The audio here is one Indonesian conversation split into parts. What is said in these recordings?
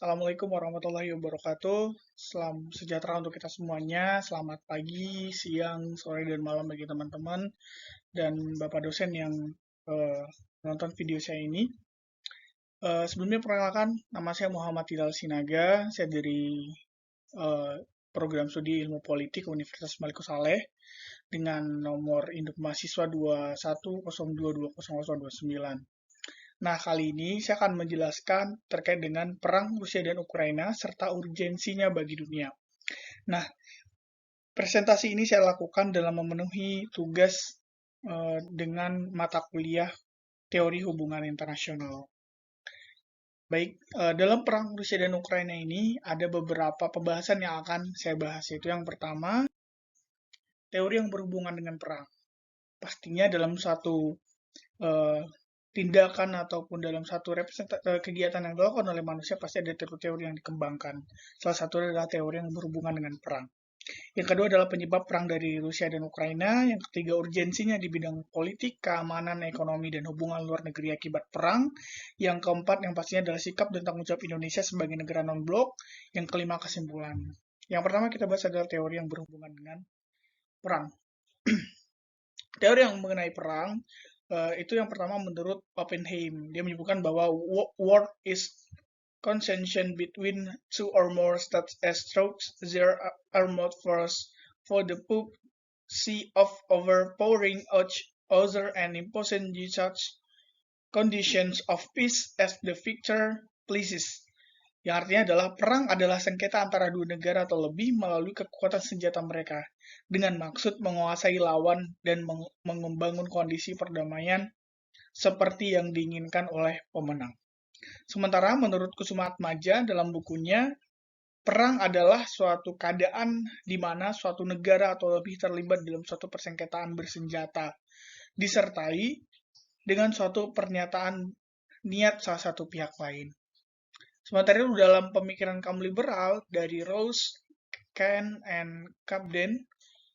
Assalamualaikum warahmatullahi wabarakatuh. Salam sejahtera untuk kita semuanya. Selamat pagi, siang, sore, dan malam bagi teman-teman dan Bapak dosen yang menonton video saya ini. Sebelumnya perkenalkan, nama saya Muhammad Hilal Sinaga. Saya dari eh, program studi Ilmu Politik Universitas Malik Saleh dengan nomor induk mahasiswa 2102200029. Nah, kali ini saya akan menjelaskan terkait dengan perang Rusia dan Ukraina serta urgensinya bagi dunia. Nah, presentasi ini saya lakukan dalam memenuhi tugas dengan mata kuliah Teori Hubungan Internasional. Baik, dalam perang Rusia dan Ukraina ini ada beberapa pembahasan yang akan saya bahas, yaitu yang pertama, teori yang berhubungan dengan perang. Pastinya dalam satu eh, tindakan ataupun dalam satu kegiatan yang dilakukan oleh manusia pasti ada teori-teori yang dikembangkan. Salah satu adalah teori yang berhubungan dengan perang. Yang kedua adalah penyebab perang dari Rusia dan Ukraina. Yang ketiga urgensinya di bidang politik, keamanan, ekonomi, dan hubungan luar negeri akibat perang. Yang keempat yang pastinya adalah sikap dan tanggung jawab Indonesia sebagai negara non-blok. Yang kelima kesimpulan. Yang pertama kita bahas adalah teori yang berhubungan dengan perang. Teori yang mengenai perang itu yang pertama menurut Oppenheim. Dia menyebutkan bahwa war is contention between two or more states as strokes their armed force for the purpose of overpowering each other and imposing such conditions of peace as the victor pleases. Yang artinya adalah perang adalah sengketa antara dua negara atau lebih melalui kekuatan senjata mereka dengan maksud menguasai lawan dan membangun kondisi perdamaian seperti yang diinginkan oleh pemenang. Sementara menurut Kusuma Atmaja dalam bukunya, perang adalah suatu keadaan di mana suatu negara atau lebih terlibat dalam suatu persengketaan bersenjata, disertai dengan suatu pernyataan niat salah satu pihak lain. Sementara itu dalam pemikiran kaum liberal dari Rawls, Kahn, and Capden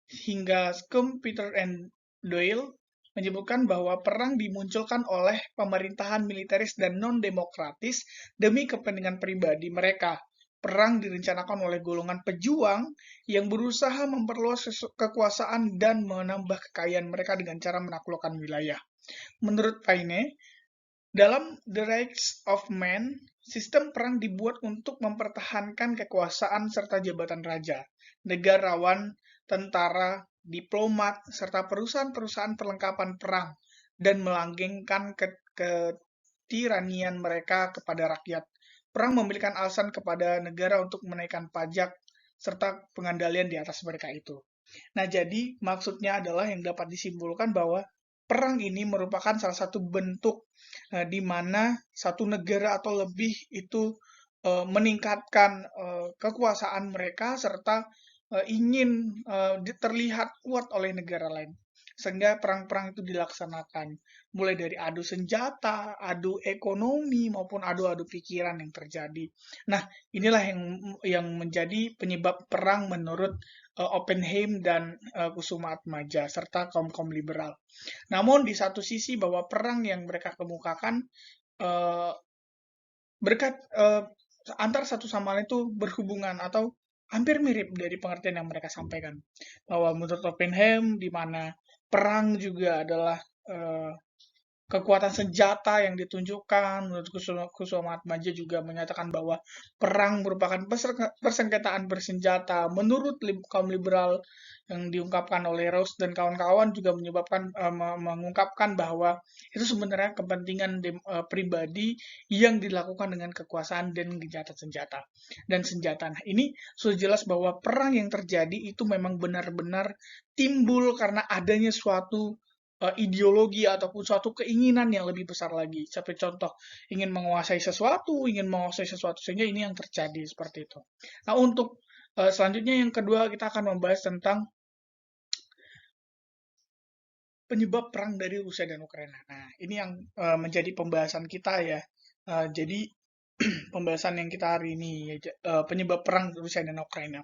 hingga Schumpeter and Doyle menyebutkan bahwa perang dimunculkan oleh pemerintahan militeris dan non-demokratis demi kepentingan pribadi mereka. Perang direncanakan oleh golongan pejuang yang berusaha memperluas kekuasaan dan menambah kekayaan mereka dengan cara menaklukkan wilayah. Menurut Paine, dalam The Rights of Man, sistem perang dibuat untuk mempertahankan kekuasaan serta jabatan raja, negarawan, tentara, diplomat, serta perusahaan-perusahaan perlengkapan perang, dan melanggengkan ketiranian mereka kepada rakyat. Perang memberikan alasan kepada negara untuk menaikkan pajak serta pengendalian di atas mereka itu. Nah, jadi maksudnya adalah yang dapat disimpulkan bahwa perang ini merupakan salah satu bentuk di mana satu negara atau lebih itu meningkatkan kekuasaan mereka serta ingin terlihat kuat oleh negara lain. Sehingga perang-perang itu dilaksanakan, mulai dari adu senjata, adu ekonomi, maupun adu-adu pikiran yang terjadi. Nah, inilah yang menjadi penyebab perang menurut Oppenheim dan Kusuma Atmaja, serta kaum-kaum liberal. Namun di satu sisi bahwa perang yang mereka kemukakan uh, berkat antar satu sama lain itu berhubungan atau hampir mirip dari pengertian yang mereka sampaikan. Bahwa menurut Oppenheim di mana perang juga adalah uh, kekuatan senjata yang ditunjukkan. Menurut Kusuma Atmaja juga menyatakan bahwa perang merupakan persengketaan bersenjata. Menurut kaum liberal yang diungkapkan oleh Rawls dan kawan-kawan juga mengungkapkan bahwa itu sebenarnya kepentingan pribadi yang dilakukan dengan kekuasaan dan gencatan senjata dan senjata. Nah, ini sudah jelas bahwa perang yang terjadi itu memang benar-benar timbul karena adanya suatu ideologi ataupun suatu keinginan yang lebih besar lagi. Seperti contoh, ingin menguasai sesuatu sehingga ini yang terjadi seperti itu. Nah, untuk selanjutnya yang kedua kita akan membahas tentang penyebab perang dari Rusia dan Ukraina. Nah, ini yang menjadi pembahasan kita ya. Jadi pembahasan yang kita hari ini penyebab perang Rusia dan Ukraina.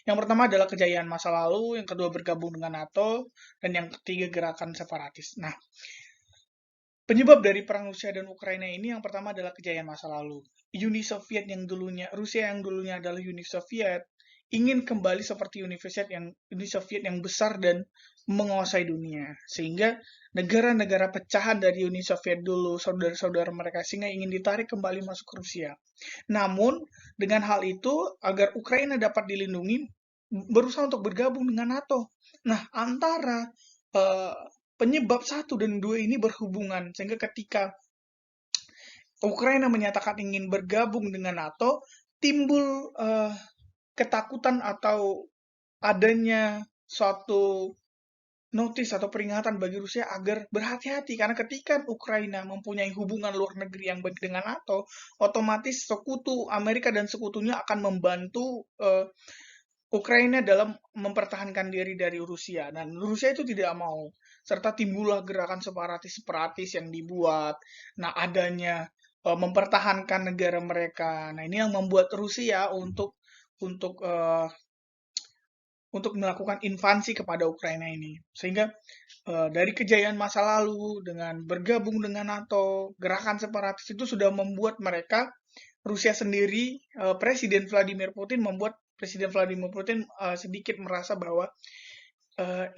Yang pertama adalah kejayaan masa lalu, yang kedua bergabung dengan NATO, dan yang ketiga gerakan separatis. Nah, penyebab dari perang Rusia dan Ukraina ini yang pertama adalah kejayaan masa lalu. Rusia yang dulunya adalah Uni Soviet ingin kembali seperti Uni Soviet yang besar dan menguasai dunia, sehingga negara-negara pecahan dari Uni Soviet dulu, saudara-saudara mereka, sehingga ingin ditarik kembali masuk ke Rusia. Namun dengan hal itu, agar Ukraina dapat dilindungi, berusaha untuk bergabung dengan NATO. Nah, antara eh, penyebab satu dan dua ini berhubungan, sehingga ketika Ukraina menyatakan ingin bergabung dengan NATO, timbul ketakutan atau adanya suatu notis atau peringatan bagi Rusia agar berhati-hati, karena ketika Ukraina mempunyai hubungan luar negeri yang baik dengan NATO, otomatis sekutu Amerika dan sekutunya akan membantu Ukraina dalam mempertahankan diri dari Rusia, dan Rusia itu tidak mau, serta timbullah gerakan separatis-separatis yang dibuat. Nah, adanya mempertahankan negara mereka. Nah, ini yang membuat Rusia untuk eh, untuk melakukan invasi kepada Ukraina ini. Sehingga dari kejayaan masa lalu dengan bergabung dengan NATO, gerakan separatis itu sudah membuat mereka, Rusia sendiri, Presiden Vladimir Putin sedikit merasa bahwa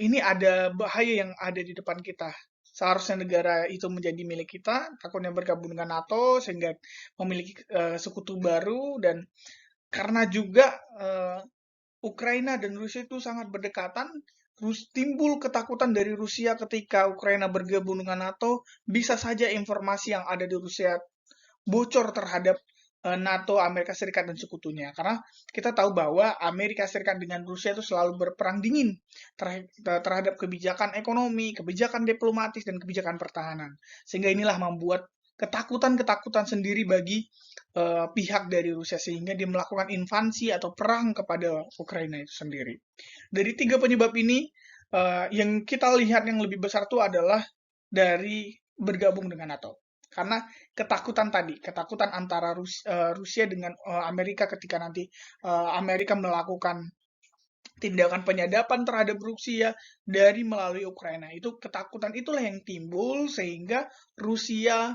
ini ada bahaya yang ada di depan kita. Seharusnya negara itu menjadi milik kita, takutnya bergabung dengan NATO sehingga memiliki sekutu baru, dan karena juga Ukraina dan Rusia itu sangat berdekatan, timbul ketakutan dari Rusia ketika Ukraina bergabung dengan NATO, bisa saja informasi yang ada di Rusia bocor terhadap NATO, Amerika Serikat, dan sekutunya. Karena kita tahu bahwa Amerika Serikat dengan Rusia itu selalu berperang dingin terhadap kebijakan ekonomi, kebijakan diplomatis, dan kebijakan pertahanan. Sehingga inilah membuat ketakutan-ketakutan sendiri bagi pihak dari Rusia, sehingga dia melakukan invasi atau perang kepada Ukraina itu sendiri. Dari tiga penyebab ini, yang kita lihat yang lebih besar itu adalah dari bergabung dengan NATO. Karena ketakutan antara Rusia dengan Amerika ketika nanti Amerika melakukan tindakan penyadapan terhadap Rusia dari melalui Ukraina. Itu ketakutan itulah yang timbul sehingga Rusia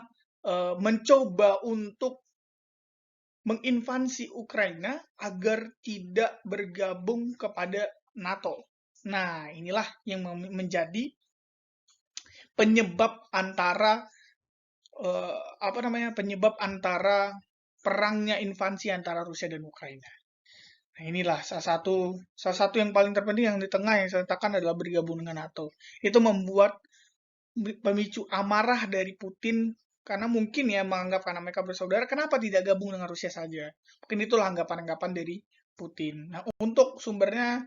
mencoba untuk menginvasi Ukraina agar tidak bergabung kepada NATO. Nah, inilah yang menjadi penyebab antara perangnya invasi antara Rusia dan Ukraina. Nah, inilah salah satu yang paling terpenting yang di tengah yang saya katakan adalah bergabung dengan NATO. Itu membuat pemicu amarah dari Putin, karena mungkin ya menganggap karena mereka bersaudara, kenapa tidak gabung dengan Rusia saja? Mungkin itulah anggapan-anggapan dari Putin. Nah, untuk sumbernya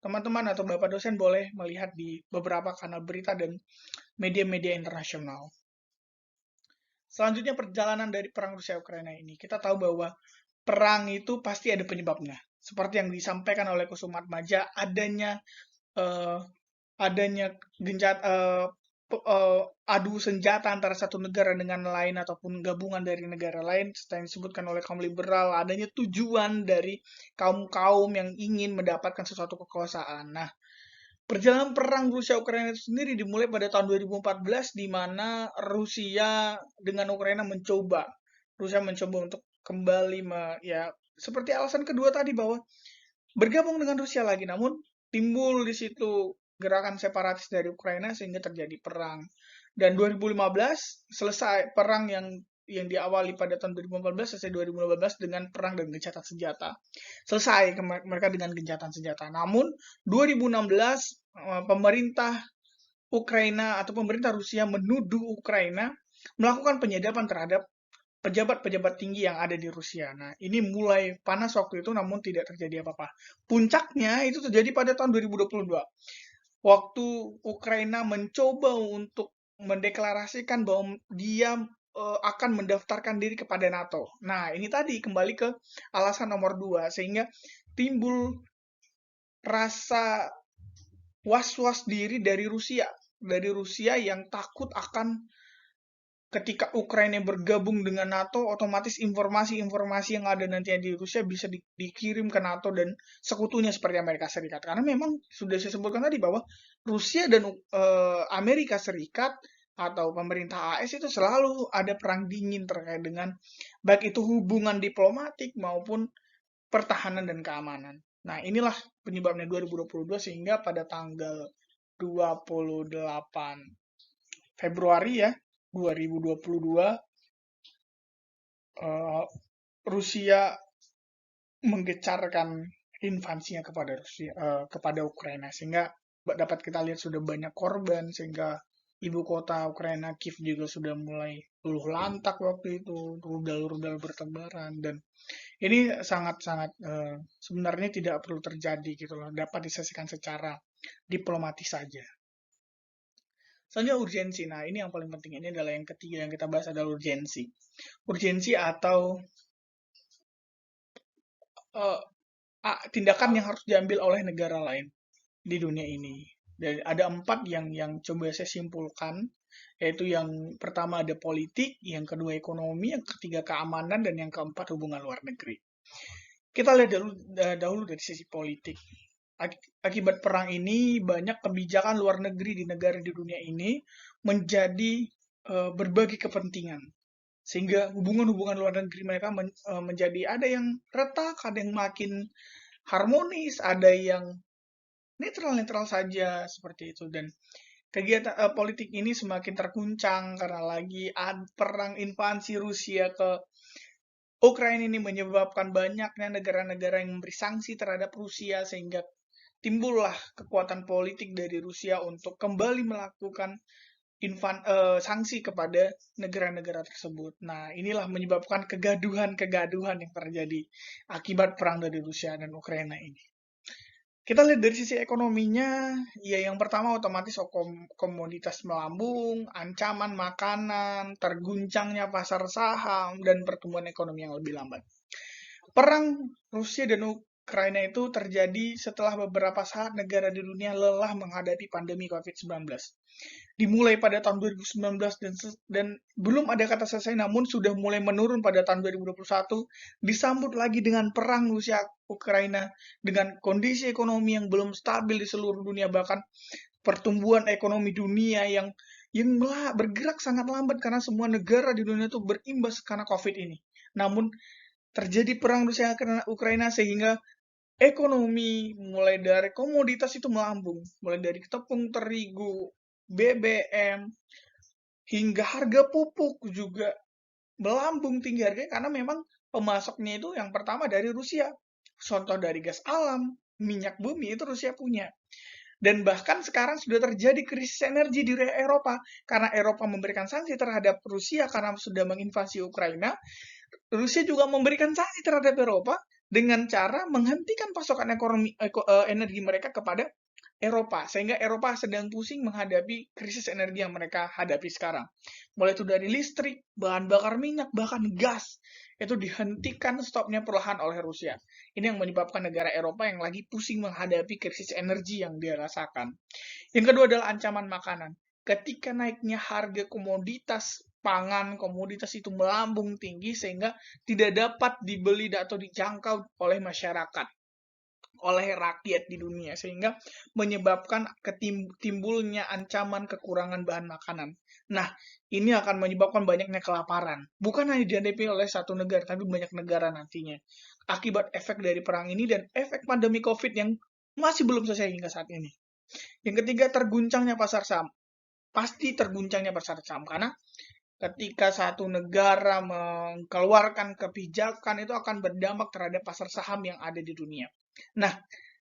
teman-teman atau Bapak dosen boleh melihat di beberapa kanal berita dan media-media internasional. Selanjutnya, perjalanan dari perang Rusia-Ukraina ini. Kita tahu bahwa perang itu pasti ada penyebabnya. Seperti yang disampaikan oleh Kusumatmaja, eh, adanya adu senjata antara satu negara dengan lain ataupun gabungan dari negara lain, seperti yang disebutkan oleh kaum liberal, adanya tujuan dari kaum-kaum yang ingin mendapatkan sesuatu kekuasaan. Nah, perjalanan perang Rusia-Ukraina itu sendiri dimulai pada tahun 2014, di mana Rusia mencoba untuk kembali ya seperti alasan kedua tadi bahwa bergabung dengan Rusia lagi, namun timbul di situ gerakan separatis dari Ukraina sehingga terjadi perang. Dan 2015 selesai perang yang diawali pada tahun 2014, selesai 2015 dengan perang dan gencatan senjata. Selesai mereka dengan gencatan senjata. Namun 2016 pemerintah Ukraina atau pemerintah Rusia menuduh Ukraina melakukan penyadapan terhadap pejabat-pejabat tinggi yang ada di Rusia. Nah, ini mulai panas waktu itu, namun tidak terjadi apa-apa. Puncaknya itu terjadi pada tahun 2022. Waktu Ukraina mencoba untuk mendeklarasikan bahwa dia akan mendaftarkan diri kepada NATO. Nah, ini tadi kembali ke alasan nomor 2, sehingga timbul rasa was-was diri dari Rusia yang takut akan ketika Ukraina bergabung dengan NATO, otomatis informasi-informasi yang ada nantinya di Rusia bisa dikirim ke NATO dan sekutunya seperti Amerika Serikat. Karena memang sudah saya sebutkan tadi bahwa Rusia dan Amerika Serikat atau pemerintah AS itu selalu ada perang dingin terkait dengan baik itu hubungan diplomatik maupun pertahanan dan keamanan. Nah, inilah penyebabnya 2022 sehingga pada tanggal 28 Februari ya 2022 Rusia menggecarkan invasinya kepada Ukraina sehingga dapat kita lihat sudah banyak korban sehingga ibu kota Ukraina Kiev juga sudah mulai luluh lantak waktu itu, rudal-rudal bertebaran, dan ini sangat-sangat sebenarnya tidak perlu terjadi gitu loh, dapat diselesaikan secara diplomatis saja. Selanjutnya urgensi. Nah, ini yang paling penting, ini adalah yang ketiga yang kita bahas adalah urgensi. Urgensi atau uh, tindakan yang harus diambil oleh negara lain di dunia ini. Dan ada 4 yang coba saya simpulkan, yaitu yang pertama ada politik, yang kedua ekonomi, yang ketiga keamanan, dan yang keempat hubungan luar negeri. Kita lihat dahulu dari sisi politik. Akibat perang ini, banyak kebijakan luar negeri di negara di dunia ini menjadi berbagai kepentingan. Sehingga hubungan-hubungan luar negeri mereka menjadi ada yang retak, ada yang makin harmonis, ada yang netral-netral saja seperti itu. Dan kegiatan politik ini semakin terguncang karena lagi perang invasi Rusia ke Ukraina ini menyebabkan banyaknya negara-negara yang memberi sanksi terhadap Rusia sehingga timbullah kekuatan politik dari Rusia untuk kembali melakukan sanksi kepada negara-negara tersebut. Nah, inilah menyebabkan kegaduhan-kegaduhan yang terjadi akibat perang dari Rusia dan Ukraina ini. Kita lihat dari sisi ekonominya, ya yang pertama otomatis komoditas melambung, ancaman makanan, terguncangnya pasar saham, dan pertumbuhan ekonomi yang lebih lambat. Perang Rusia dan Ukraina itu terjadi setelah beberapa saat negara di dunia lelah menghadapi pandemi COVID-19. Dimulai pada tahun 2019 dan belum ada kata selesai, namun sudah mulai menurun pada tahun 2021, disambut lagi dengan perang Rusia Ukraina dengan kondisi ekonomi yang belum stabil di seluruh dunia, bahkan pertumbuhan ekonomi dunia yang bergerak sangat lambat karena semua negara di dunia itu berimbas karena COVID ini. Namun terjadi perang Rusia Ukraina sehingga ekonomi mulai dari komoditas itu melambung, mulai dari tepung terigu, BBM, hingga harga pupuk juga melambung tinggi harganya karena memang pemasoknya itu yang pertama dari Rusia. Contoh dari gas alam, minyak bumi itu Rusia punya. Dan bahkan sekarang sudah terjadi krisis energi di Eropa karena Eropa memberikan sanksi terhadap Rusia karena sudah menginvasi Ukraina. Rusia juga memberikan sanksi terhadap Eropa dengan cara menghentikan pasokan energi mereka kepada Eropa, sehingga Eropa sedang pusing menghadapi krisis energi yang mereka hadapi sekarang. Mulai itu dari listrik, bahan bakar minyak, bahkan gas, itu dihentikan stopnya perlahan oleh Rusia. Ini yang menyebabkan negara Eropa yang lagi pusing menghadapi krisis energi yang dia rasakan. Yang kedua adalah ancaman makanan. Ketika naiknya harga komoditas pangan, komoditas itu melambung tinggi sehingga tidak dapat dibeli atau dijangkau oleh masyarakat, oleh rakyat di dunia, sehingga menyebabkan timbulnya ancaman kekurangan bahan makanan. Nah, ini akan menyebabkan banyaknya kelaparan. Bukan hanya dihadapi oleh satu negara, tapi banyak negara nantinya. Akibat efek dari perang ini dan efek pandemi COVID yang masih belum selesai hingga saat ini. Yang ketiga, terguncangnya pasar saham. Pasti terguncangnya pasar saham, karena ketika satu negara mengeluarkan kebijakan itu akan berdampak terhadap pasar saham yang ada di dunia. Nah,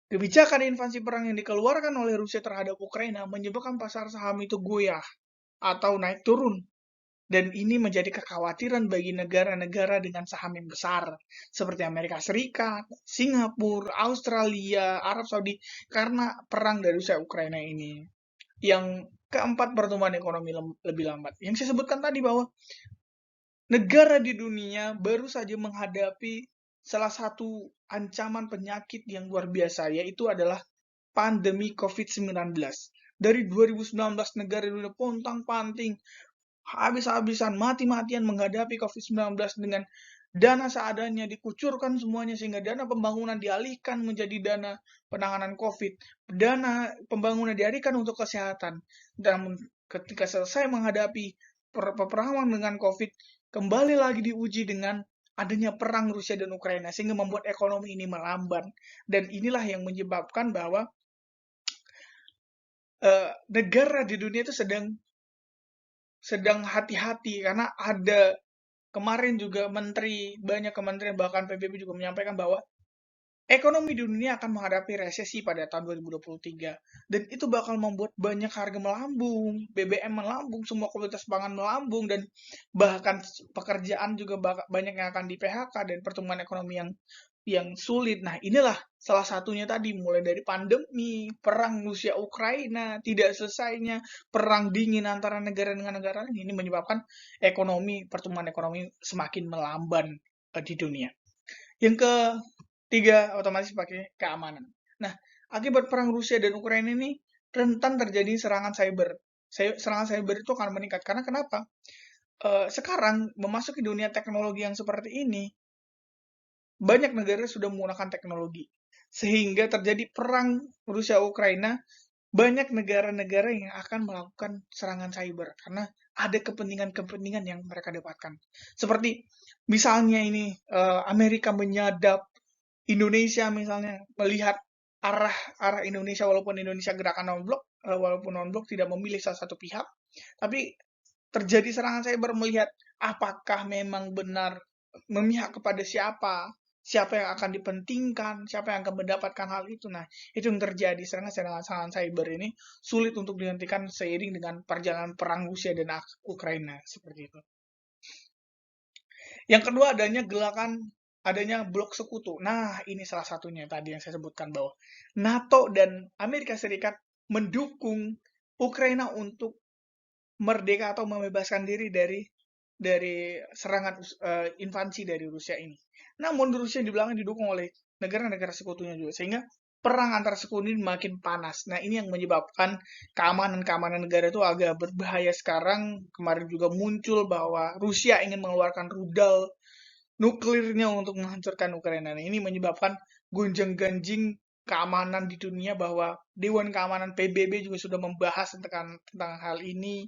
kebijakan invasi perang yang dikeluarkan oleh Rusia terhadap Ukraina menyebabkan pasar saham itu goyah atau naik turun. Dan ini menjadi kekhawatiran bagi negara-negara dengan saham yang besar, seperti Amerika Serikat, Singapura, Australia, Arab Saudi, karena perang dari Rusia Ukraina ini. Yang keempat, pertumbuhan ekonomi lebih lambat. Yang saya sebutkan tadi bahwa negara di dunia baru saja menghadapi salah satu ancaman penyakit yang luar biasa, yaitu adalah pandemi COVID-19. Dari 2019 negara di dunia pontang-panting, habis-habisan, mati-matian menghadapi COVID-19 dengan dana seadanya, dikucurkan semuanya sehingga dana pembangunan dialihkan menjadi dana penanganan COVID, dana pembangunan dialihkan untuk kesehatan. Dan ketika selesai menghadapi peperangan dengan COVID, kembali lagi diuji dengan adanya perang Rusia dan Ukraina, sehingga membuat ekonomi ini melamban. Dan inilah yang menyebabkan bahwa negara di dunia itu sedang hati-hati, karena ada kemarin juga banyak kementerian, bahkan PBB juga menyampaikan bahwa ekonomi dunia akan menghadapi resesi pada tahun 2023, dan itu bakal membuat banyak harga melambung, BBM melambung, semua komoditas pangan melambung, dan bahkan pekerjaan juga banyak yang akan di PHK, dan pertumbuhan ekonomi yang sulit. Nah, inilah salah satunya tadi, mulai dari pandemi, perang Rusia Ukraina, tidak selesainya perang dingin antara negara dengan negara, ini menyebabkan pertumbuhan ekonomi semakin melamban di dunia. Yang ketiga, otomatis pakai keamanan. Nah, akibat perang Rusia dan Ukraina ini rentan terjadi serangan cyber. Serangan cyber itu akan meningkat. Karena kenapa? Sekarang memasuki dunia teknologi yang seperti ini, banyak negara sudah menggunakan teknologi. Sehingga terjadi perang Rusia-Ukraina, banyak negara-negara yang akan melakukan serangan cyber. Karena ada kepentingan-kepentingan yang mereka dapatkan. Seperti misalnya ini, Amerika menyadap Indonesia, misalnya melihat arah Indonesia, walaupun Indonesia gerakan non-blok, walaupun non-blok tidak memilih salah satu pihak, tapi terjadi serangan cyber melihat apakah memang benar memihak kepada siapa yang akan dipentingkan, siapa yang akan mendapatkan hal itu. Nah, itu yang terjadi. Serangan cyber ini sulit untuk dihentikan seiring dengan perjalanan perang Rusia dan Ukraina, seperti itu. Yang kedua, adanya blok sekutu. Nah, ini salah satunya tadi yang saya sebutkan, bahwa NATO dan Amerika Serikat mendukung Ukraina untuk merdeka atau membebaskan diri dari serangan invasi dari Rusia ini. Namun Rusia di belakang didukung oleh negara-negara sekutunya juga, sehingga perang antar sekutu ini makin panas. Nah, ini yang menyebabkan keamanan negara itu agak berbahaya sekarang. Kemarin juga muncul bahwa Rusia ingin mengeluarkan rudal nuklirnya untuk menghancurkan Ukraina. Nah, ini menyebabkan gonjang-ganjing keamanan di dunia, bahwa Dewan Keamanan PBB juga sudah membahas tentang hal ini.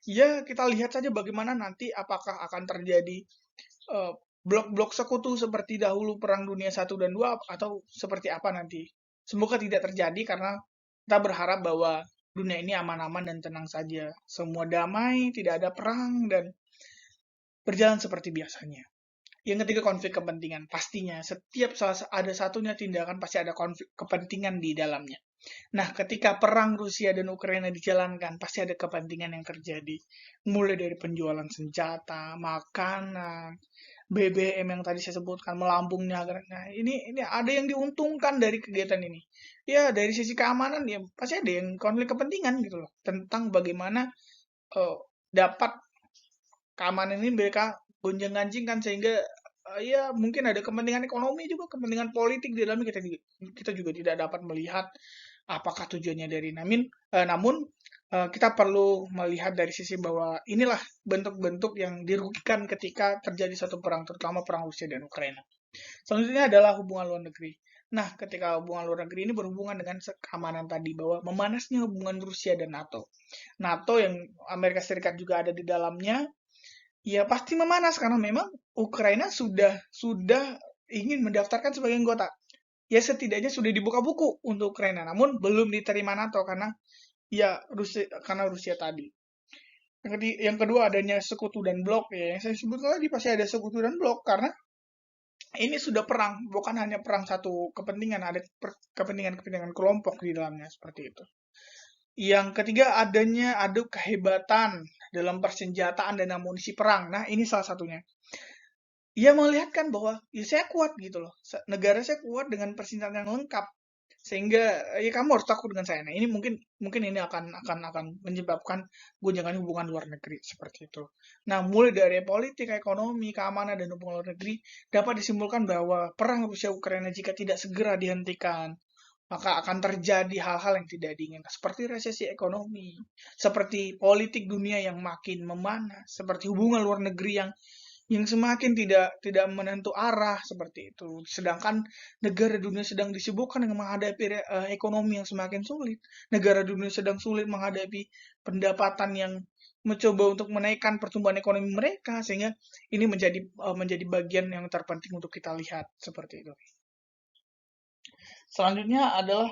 Ya, kita lihat saja bagaimana nanti, apakah akan terjadi blok-blok sekutu seperti dahulu Perang Dunia 1 dan 2, atau seperti apa nanti. Semoga tidak terjadi, karena kita berharap bahwa dunia ini aman-aman dan tenang saja. Semua damai, tidak ada perang, dan berjalan seperti biasanya. Yang ketiga, konflik kepentingan. Pastinya, setiap ada satunya tindakan, pasti ada konflik kepentingan di dalamnya. Nah, ketika perang Rusia dan Ukraina dijalankan, pasti ada kepentingan yang terjadi. Mulai dari penjualan senjata, makanan, BBM yang tadi saya sebutkan, melambungnya. Nah, ini ada yang diuntungkan dari kegiatan ini. Ya, dari sisi keamanan, ya pasti ada yang konflik kepentingan gitu loh. Tentang bagaimana dapat keamanan ini mereka gonjang-ganjing kan, sehingga ya mungkin ada kepentingan ekonomi juga, kepentingan politik di dalamnya, kita juga tidak dapat melihat apakah tujuannya dari namun kita perlu melihat dari sisi bahwa inilah bentuk-bentuk yang dirugikan ketika terjadi satu perang, terutama perang Rusia dan Ukraina. Selanjutnya adalah hubungan luar negeri. Nah, ketika hubungan luar negeri ini berhubungan dengan keamanan tadi, bahwa memanasnya hubungan Rusia dan NATO. NATO yang Amerika Serikat juga ada di dalamnya, ya pasti memanas, karena memang Ukraina sudah ingin mendaftarkan sebagai anggota. Ya setidaknya sudah dibuka buku untuk Ukraina, namun belum diterima NATO karena Rusia tadi. Yang kedua, adanya sekutu dan blok, ya. Yang saya sebut tadi, pasti ada sekutu dan blok, karena ini sudah perang, bukan hanya perang satu kepentingan, ada kepentingan kelompok di dalamnya, seperti itu. Yang ketiga, adanya adu kehebatan dalam persenjataan dan amunisi perang. Nah, ini salah satunya. Ia melihatkan bahwa ya saya kuat gitu loh. Negara saya kuat dengan persenjataan yang lengkap. Sehingga ya kamu harus takut dengan saya. Nah, ini mungkin ini akan menyebabkan gonjangan hubungan luar negeri seperti itu. Nah, mulai dari politik, ekonomi, keamanan, dan hubungan luar negeri, dapat disimpulkan bahwa perang Rusia Ukraina jika tidak segera dihentikan, maka akan terjadi hal-hal yang tidak diinginkan, seperti resesi ekonomi, seperti politik dunia yang makin memanas, seperti hubungan luar negeri yang semakin tidak menentu arah seperti itu. Sedangkan negara dunia sedang disibukkan dengan menghadapi ekonomi yang semakin sulit. Negara dunia sedang sulit menghadapi pendapatan yang mencoba untuk menaikkan pertumbuhan ekonomi mereka, sehingga ini menjadi bagian yang terpenting untuk kita lihat seperti itu. Selanjutnya adalah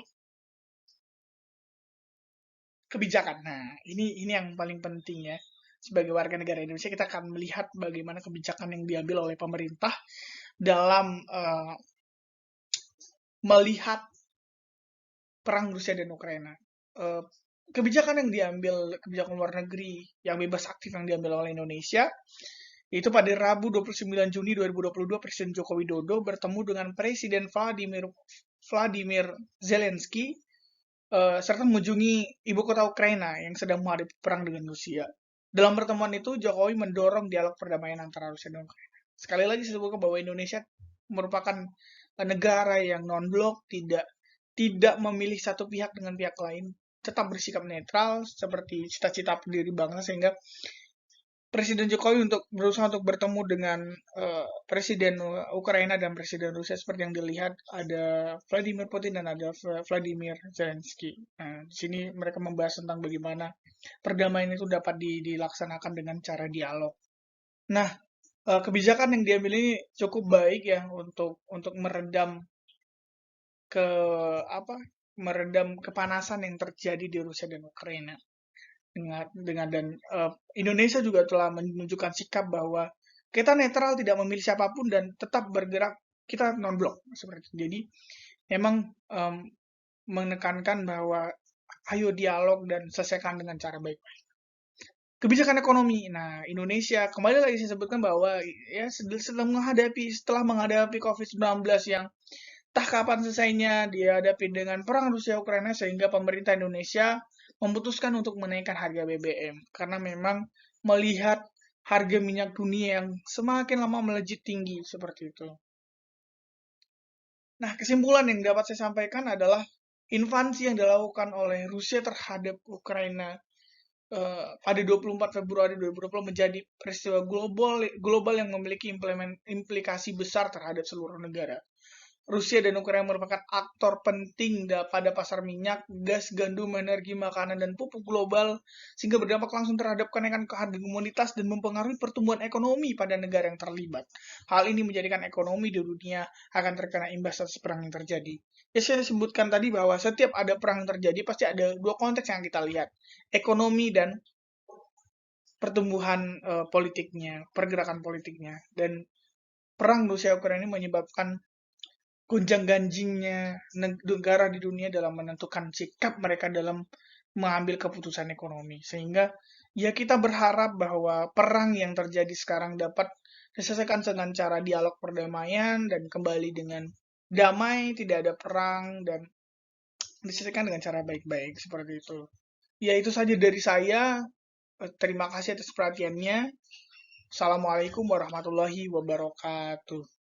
kebijakan. Nah, ini yang paling penting ya. Sebagai warga negara Indonesia, kita akan melihat bagaimana kebijakan yang diambil oleh pemerintah dalam melihat perang Rusia dan Ukraina. Uh, kebijakan yang diambil, kebijakan luar negeri yang bebas aktif yang diambil oleh Indonesia, itu pada Rabu 29 Juni 2022, Presiden Joko Widodo bertemu dengan Presiden Vladimir Zelensky serta mengunjungi ibu kota Ukraina yang sedang menghadapi perang dengan Rusia. Dalam pertemuan itu, Jokowi mendorong dialog perdamaian antara Rusia dan Ukraina. Sekali lagi saya sebutkan bahwa Indonesia merupakan negara yang non-blok, tidak memilih satu pihak dengan pihak lain, tetap bersikap netral seperti cita-cita pendiri bangsa, sehingga Presiden Jokowi berusaha untuk bertemu dengan Presiden Ukraina dan Presiden Rusia seperti yang dilihat, ada Vladimir Putin dan ada Vladimir Zelensky. Nah, di sini mereka membahas tentang bagaimana perdamaian itu dapat dilaksanakan dengan cara dialog. Nah, kebijakan yang diambil ini cukup baik ya untuk meredam kepanasan yang terjadi di Rusia dan Ukraina. Indonesia juga telah menunjukkan sikap bahwa kita netral, tidak memilih siapapun dan tetap bergerak, kita non-blok seperti itu. Jadi memang menekankan bahwa ayo dialog dan selesaikan dengan cara baik-baik. Kebijakan ekonomi. Nah, Indonesia kembali lagi saya sebutkan bahwa ya setelah menghadapi COVID-19 yang tak kapan selesainya dihadapi dengan perang Rusia Ukraina, sehingga pemerintah Indonesia memutuskan untuk menaikkan harga BBM karena memang melihat harga minyak dunia yang semakin lama melejit tinggi seperti itu. Nah, kesimpulan yang dapat saya sampaikan adalah invasi yang dilakukan oleh Rusia terhadap Ukraina pada 24 Februari 2020 menjadi peristiwa global yang memiliki implikasi besar terhadap seluruh negara. Rusia dan Ukraina merupakan aktor penting pada pasar minyak, gas, gandum, energi, makanan, dan pupuk global, sehingga berdampak langsung terhadap kenaikan harga komoditas dan mempengaruhi pertumbuhan ekonomi pada negara yang terlibat. Hal ini menjadikan ekonomi di dunia akan terkena imbas atas perang yang terjadi. Ya, saya sebutkan tadi bahwa setiap ada perang yang terjadi, pasti ada dua konteks yang kita lihat, ekonomi dan pertumbuhan politiknya, pergerakan politiknya. Dan perang Rusia-Ukraina ini menyebabkan gonjang-ganjingnya negara di dunia dalam menentukan sikap mereka dalam mengambil keputusan ekonomi. Sehingga ya kita berharap bahwa perang yang terjadi sekarang dapat diselesaikan dengan cara dialog perdamaian dan kembali dengan damai, tidak ada perang, dan diselesaikan dengan cara baik-baik seperti itu. Ya, itu saja dari saya. Terima kasih atas perhatiannya. Assalamualaikum warahmatullahi wabarakatuh.